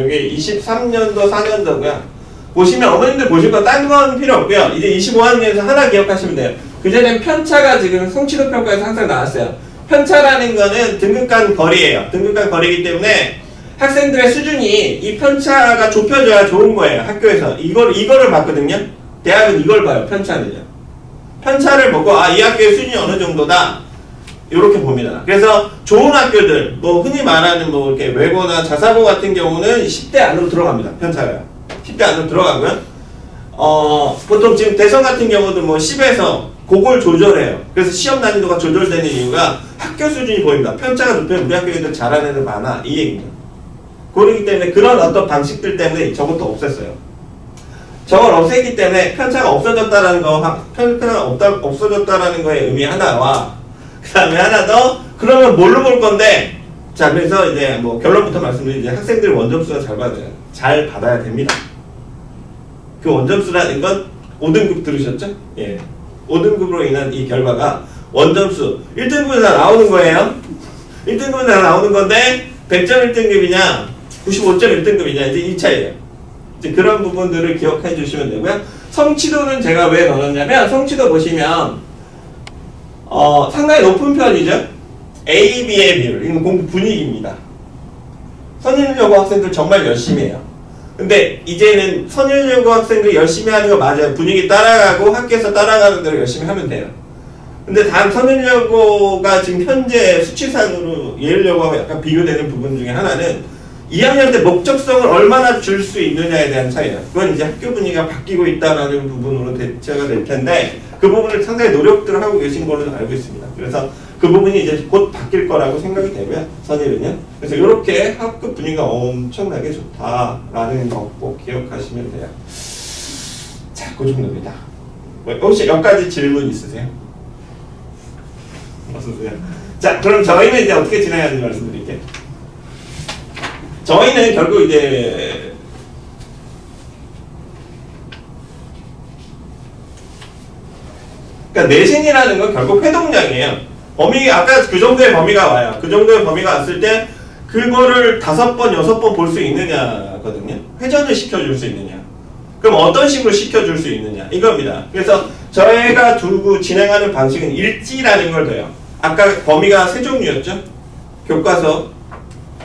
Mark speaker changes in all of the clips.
Speaker 1: 여기 23년도 4년도고요. 보시면 어머님들 보실 거 딴 건 필요 없고요. 이제 25학년에서 하나 기억하시면 돼요. 그전엔 편차가 지금 송치도 평가에서 항상 나왔어요. 편차라는 거는 등급 간 거리예요. 등급 간 거리이기 때문에 학생들의 수준이 이 편차가 좁혀져야 좋은 거예요. 학교에서 이거를 봤거든요. 대학은 이걸 봐요. 편차는요. 편차를 보고 이 학교의 수준이 어느 정도다 이렇게 봅니다. 그래서 좋은 학교들 뭐 흔히 말하는 뭐 이렇게 외고나 자사고 같은 경우는 10대 안으로 들어갑니다. 편차가요. 10대 안으로 들어가고요. 보통 지금 대선 같은 경우도 뭐 10에서 그걸 조절해요. 그래서 시험 난이도가 조절되는 이유가 학교 수준이 보입니다. 편차가 높으면 우리 학교 애들 잘하는 애들 많아 이 얘기입니다. 그렇기 때문에 그런 어떤 방식들 때문에 저것도 없앴어요. 저걸 없앴기 때문에 편차가 없어졌다라는 거, 편차가 없어졌다라는 거의 의미 하나와 그 다음에 하나 더 그러면 뭘로 볼 건데 자 그래서 이제 뭐 결론부터 말씀드리면 학생들 원점수가 잘 받아야 됩니다. 그 원점수라는 건 5등급 들으셨죠? 예. 5등급으로 인한 이 결과가 원점수 1등급은 다 나오는 거예요. 1등급은 다 나오는 건데 100점 1등급이냐 95점 1등급이냐 이제 이 차이예요. 이제 그런 부분들을 기억해 주시면 되고요. 성취도는 제가 왜 넣었냐면 성취도 보시면 상당히 높은 편이죠. A, B의 비율 이건 공부 분위기입니다. 선일여고 학생들 정말 열심히 해요. 근데 이제는 선일여고 학생들이 열심히 하는 거 맞아요. 분위기 따라가고 학교에서 따라가는 대로 열심히 하면 돼요. 근데 단 선일여고가 지금 현재 수치상으로 예일여고하고 약간 비교되는 부분 중에 하나는 2학년 때 목적성을 얼마나 줄 수 있느냐에 대한 차이예요. 그건 이제 학교 분위기가 바뀌고 있다는 부분으로 대체가 될 텐데 그 부분을 상당히 노력들을 하고 계신 걸로 알고 있습니다. 그래서 그 부분이 이제 곧 바뀔 거라고 생각이 되고요. 선일은요. 그래서 이렇게 학급 분위기가 엄청나게 좋다라는 거 꼭 기억하시면 돼요. 자, 그 정도입니다. 혹시 여기까지 질문 있으세요? 없으세요? 자, 그럼 저희는 이제 어떻게 진행하는지 말씀드릴게요. 저희는 결국 이제 그러니까 내신이라는 건 결국 회동량이에요. 범위 아까 그 정도의 범위가 와요. 그 정도의 범위가 왔을 때 그거를 5번, 6번 볼 수 있느냐거든요. 회전을 시켜줄 수 있느냐. 그럼 어떤 식으로 시켜줄 수 있느냐 이겁니다. 그래서 저희가 두고 진행하는 방식은 일지라는 걸 둬요. 아까 범위가 3종류였죠. 교과서,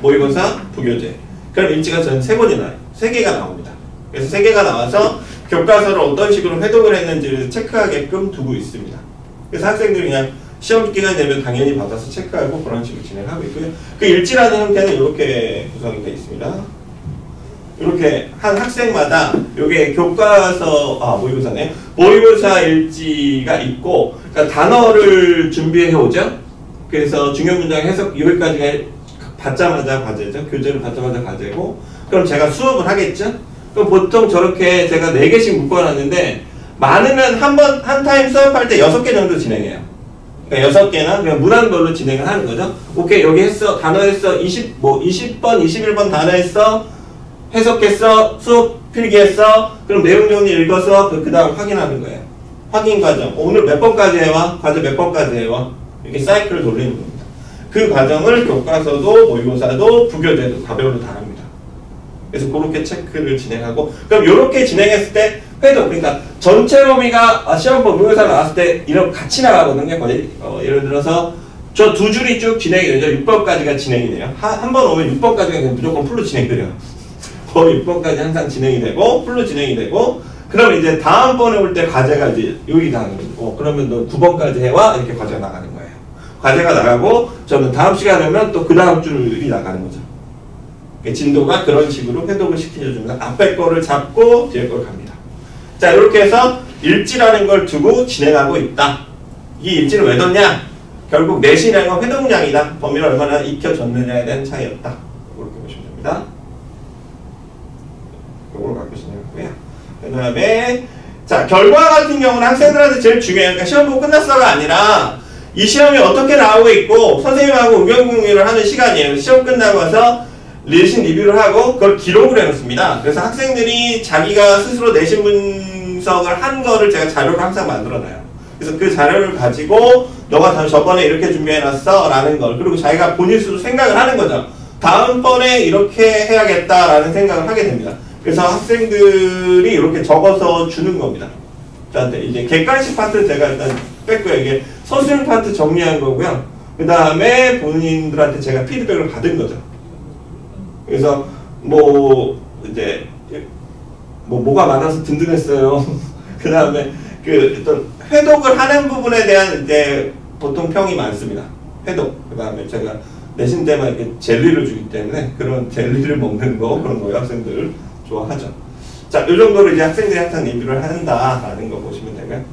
Speaker 1: 모의고사, 부교재. 그럼 일지가 저는 3번이 나와요. 3개가 나옵니다. 그래서 3개가 나와서 교과서를 어떤 식으로 회독을 했는지를 체크하게끔 두고 있습니다. 그래서 학생들이 그냥 시험 기간이 되면 당연히 받아서 체크하고 그런 식으로 진행하고 있고요. 그 일지라는 형태는 이렇게 구성이 되어 있습니다. 이렇게 한 학생마다 요게 교과서, 모의고사네요. 모의고사 일지가 있고, 그러니까 단어를 준비해 오죠. 그래서 중요 문장 해석 여기까지가 받자마자 과제죠. 교재를 받자마자 과제고, 그럼 제가 수업을 하겠죠. 그럼 보통 저렇게 제가 4개씩 묶어놨는데, 많으면 한 타임 수업할 때 6개 정도 진행해요. 그러니까 6개나 그냥 문항별로 진행을 하는 거죠. 오케이, 여기 했어. 단어 했어. 20번, 21번 단어 했어. 해석했어. 수업 필기했어. 그럼 내용 정리 읽어서 그 다음 확인하는 거예요. 확인 과정. 오늘 몇 번까지 해와? 과제 몇 번까지 해와? 이렇게 사이클을 돌리는 겁니다. 그 과정을 교과서도 모의고사도 부교재도 가별로 다 합니다. 그래서 그렇게 체크를 진행하고 그럼 이렇게 진행했을 때 회독 그러니까 전체 범위가 시험법 모의고사 나왔을 때 이런 같이 나가거든요. 거의 예를 들어서 저 2줄이 쭉 진행이 되죠. 6번까지가 진행이 돼요. 한 번 오면 6번까지가 그냥 무조건 풀로 진행돼요. 거의 6번까지 항상 진행이 되고 풀로 진행이 되고 그럼 이제 다음번에 올 때 과제가 이제 여기 나가는 거고 그러면 너 9번까지 해와 이렇게 과제가 나가는 거예요. 과제가 나가고 저는 다음 시간에 오면 또 그 다음 줄이 나가는 거죠. 진도가 그런 식으로 회독을 시켜줍니다. 앞에 거를 잡고 뒤에 걸 갑니다. 자, 이렇게 해서 일지라는 걸 두고 진행하고 있다. 이 일지를 왜 뒀냐? 결국 내신량과 회독량이다. 범위를 얼마나 익혀줬느냐에 대한 차이였다. 이렇게 보시면 됩니다. 이걸 갖고 진행하고요. 그 다음에 자, 결과 같은 경우는 학생들한테 제일 중요해요. 그러니까 시험 보고 끝났어가 아니라 이 시험이 어떻게 나오고 있고 선생님하고 의견 공유를 하는 시간이에요. 시험 끝나고 와서 내신 리뷰를 하고 그걸 기록을 해놓습니다. 그래서 학생들이 자기가 스스로 내신 분석을 한 거를 제가 자료를 항상 만들어놔요. 그래서 그 자료를 가지고 너가 저번에 이렇게 준비해놨어 라는 걸 그리고 자기가 본인 스스로 생각을 하는 거죠. 다음번에 이렇게 해야겠다라는 생각을 하게 됩니다. 그래서 학생들이 이렇게 적어서 주는 겁니다. 저한테 이제 객관식 파트 제가 일단 뺐고요. 이게 서술 파트 정리한 거고요. 그 다음에 본인들한테 제가 피드백을 받은 거죠. 그래서 뭐 이제 뭐가 많아서 든든했어요. 그 다음에 그 어떤 회독을 하는 부분에 대한 이제 보통 평이 많습니다. 회독. 그 다음에 제가 내신 때만 이렇게 젤리를 주기 때문에 그런 젤리를 먹는 거 그런 거 학생들 좋아하죠. 자, 이 정도로 이제 학생들이 항상 리뷰를 한다라는 거 보시면 되고요.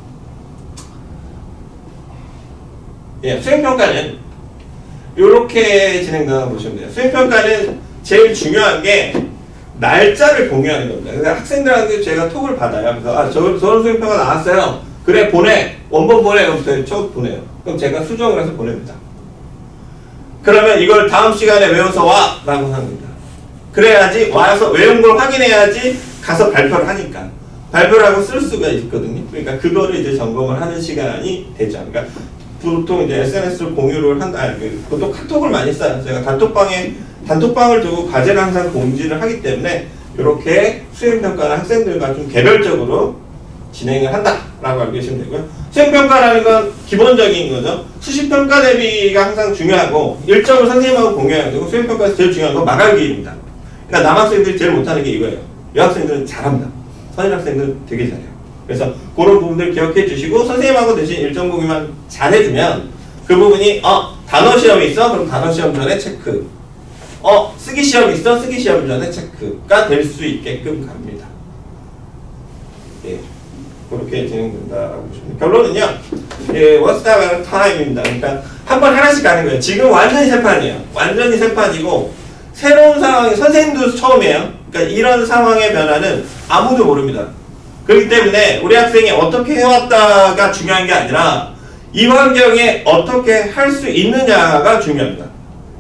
Speaker 1: 예, 수행평가는 이렇게 진행된다고 보시면 돼요. 수행평가는 제일 중요한 게 날짜를 공유하는 겁니다. 그래서 학생들한테 제가 톡을 받아요. 그래서 저런 수행평가 나왔어요. 그래, 보내. 원본 보내. 그럼 저 보내요. 그럼 제가 수정을 해서 보냅니다. 그러면 이걸 다음 시간에 외워서 와! 라고 합니다. 그래야지 와서 외운 걸 확인해야지 가서 발표를 하니까. 발표를 하고 쓸 수가 있거든요. 그러니까 그거를 이제 점검을 하는 시간이 되죠. 그러니까 보통 이제 SNS를 공유를 한다. 보통 카톡을 많이 써요. 제가 단톡방을 두고 과제를 항상 공지를 하기 때문에 이렇게 수행평가는 학생들과 좀 개별적으로 진행을 한다라고 알고 계시면 되고요. 수행평가라는 건 기본적인 거죠. 수시평가 대비가 항상 중요하고 일정을 선생님하고 공유해야 되고 수행평가에서 제일 중요한 건 마감기입니다. 그러니까 남학생들이 제일 못하는 게 이거예요. 여학생들은 잘합니다. 선임학생들은 되게 잘해요. 그래서 그런 부분들 기억해 주시고 선생님하고 대신 일정 공유만 잘 해주면 그 부분이 단어 시험이 있어? 그럼 단어 시험 전에 체크. 쓰기 시험 있어? 쓰기 시험 전에 체크가 될 수 있게끔 갑니다. 예. 그렇게 진행된다라고 보시면 결론은요. 예, one step at a time입니다. 그러니까 한 번 하나씩 가는 거예요. 지금 완전히 새 판이에요. 완전히 새 판이고 새로운 상황이 선생님도 처음이에요. 그러니까 이런 상황의 변화는 아무도 모릅니다. 그렇기 때문에 우리 학생이 어떻게 해왔다가 중요한 게 아니라 이 환경에 어떻게 할 수 있느냐가 중요합니다.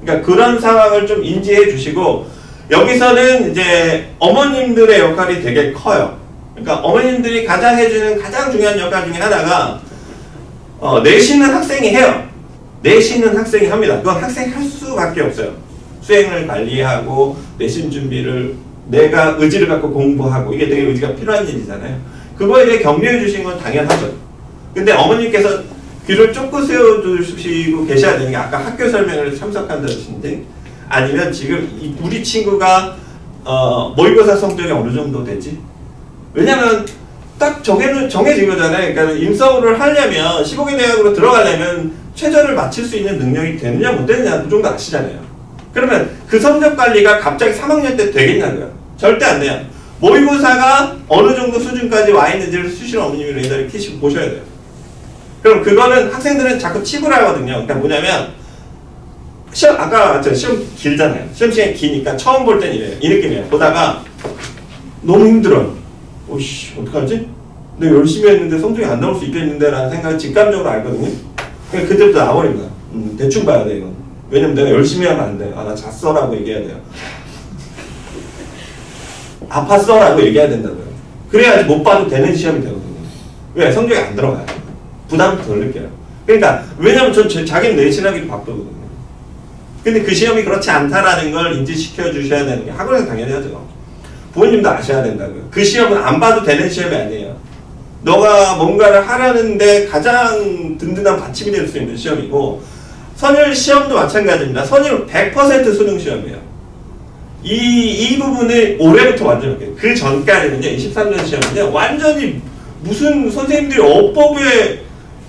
Speaker 1: 그러니까 그런 상황을 좀 인지해 주시고 여기서는 이제 어머님들의 역할이 되게 커요. 그러니까 어머님들이 가장 해주는 가장 중요한 역할 중에 하나가 내신은 학생이 해요. 내신은 학생이 합니다. 그건 학생이 할 수밖에 없어요. 수행을 관리하고 내신 준비를 내가 의지를 갖고 공부하고 이게 되게 의지가 필요한 일이잖아요. 그거에 대해 격려해 주신 건 당연하죠. 근데 어머님께서 귀를 쫑긋 세워주시고 계셔야 되는 게 아까 학교 설명을 참석한다든지 아니면 지금 우리 친구가 모의고사 성적이 어느 정도 되지? 왜냐면 딱 정해진 거잖아요. 그러니까 인서울을 하려면 15개 대학으로 들어가려면 최저를 맞출 수 있는 능력이 되느냐 못 되느냐 그 정도 아시잖아요. 그러면 그 성적 관리가 갑자기 3학년 때 되겠냐고요? 절대 안 돼요. 모의고사가 어느 정도 수준까지 와 있는지를 수시로 어머님이 레이더를 키시고 보셔야 돼요. 그럼 그거는 학생들은 자꾸 칩을 하거든요. 그러니까 뭐냐면 시험 아까 시험 길잖아요. 시험 시간이 기니까 처음 볼 땐 이래요. 이 느낌이에요. 보다가 너무 힘들어요. 오씨 어떡하지? 내가 열심히 했는데 성적이 안 나올 수 있겠는데 라는 생각을 직감적으로 알거든요. 그러니까 그때부터 나버립니다. 대충 봐야 돼 이건. 왜냐면 내가 열심히 하면 안 돼. 나 잤어 라고 얘기해야 돼요. 아팠어 라고 얘기해야 된다고요. 그래야지 못 봐도 되는 시험이 되거든요. 왜? 성적이 안 들어가요. 부담을 덜 느껴요. 그러니까 왜냐면 전 자기는 내신하기도 바쁘거든요. 근데 그 시험이 그렇지 않다라는 걸 인지시켜 주셔야 되는 게 학원에서 당연히 하죠. 부모님도 아셔야 된다고요. 그 시험은 안 봐도 되는 시험이 아니에요. 너가 뭔가를 하려는데 가장 든든한 받침이 될 수 있는 시험이고 선율 시험도 마찬가지입니다. 선율 100% 수능 시험이에요. 이 부분을 올해부터 완전히 바뀌어요. 그 전까지는요. 23년 시험은요. 완전히 무슨 선생님들이 어법에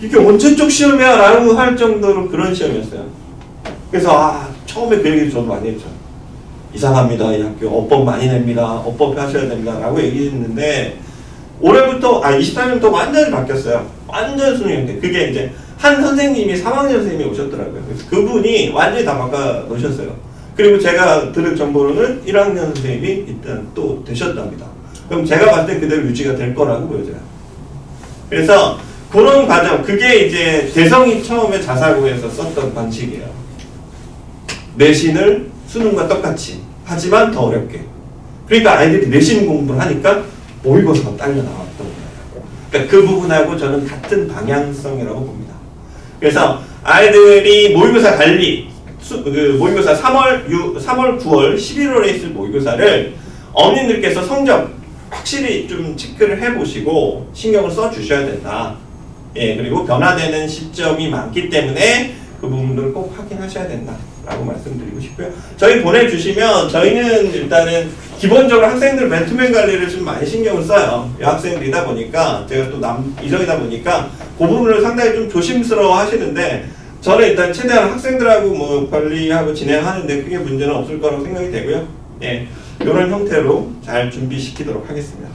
Speaker 1: 이게 언제적 시험이야 라고 할 정도로 그런 시험이었어요. 그래서 처음에 그 얘기를 저도 많이 했죠. 이상합니다. 이 학교 어법 많이 냅니다. 어법 하셔야 됩니다. 라고 얘기했는데 올해부터 23년부터 완전히 바뀌었어요. 완전 수능인데 그게 이제 한 선생님이 3학년 선생님이 오셨더라고요. 그래서 그분이 완전히 다 바꿔 놓으셨어요. 그리고 제가 들은 정보로는 1학년 선생님이 일단 또 되셨답니다. 그럼 제가 봤을 때 그대로 유지가 될 거라고 보여져요. 그래서 그런 과정, 그게 이제 대성이 처음에 자사고에서 썼던 방식이에요. 내신을 수능과 똑같이 하지만 더 어렵게. 그러니까 아이들이 내신 공부를 하니까 모의고사가 딸려 나왔던 거예요. 그러니까 그 부분하고 저는 같은 방향성이라고 봅니다. 그래서 아이들이 모의고사 관리, 그 모의고사 3월, 9월, 11월에 있을 모의고사를 어머님들께서 성적 확실히 좀 체크를 해보시고 신경을 써주셔야 된다. 예, 그리고 변화되는 시점이 많기 때문에 그 부분들을 꼭 확인하셔야 된다. 라고 말씀드리고 싶고요. 저희 보내주시면 저희는 일단은 기본적으로 학생들 맨투맨 관리를 좀 많이 신경을 써요. 여학생들이다 보니까 제가 또 이성이다 보니까 그 부분을 상당히 좀 조심스러워 하시는데 저는 일단 최대한 학생들하고 뭐 관리하고 진행하는데 크게 문제는 없을 거라고 생각이 되고요. 예, 이런 형태로 잘 준비시키도록 하겠습니다.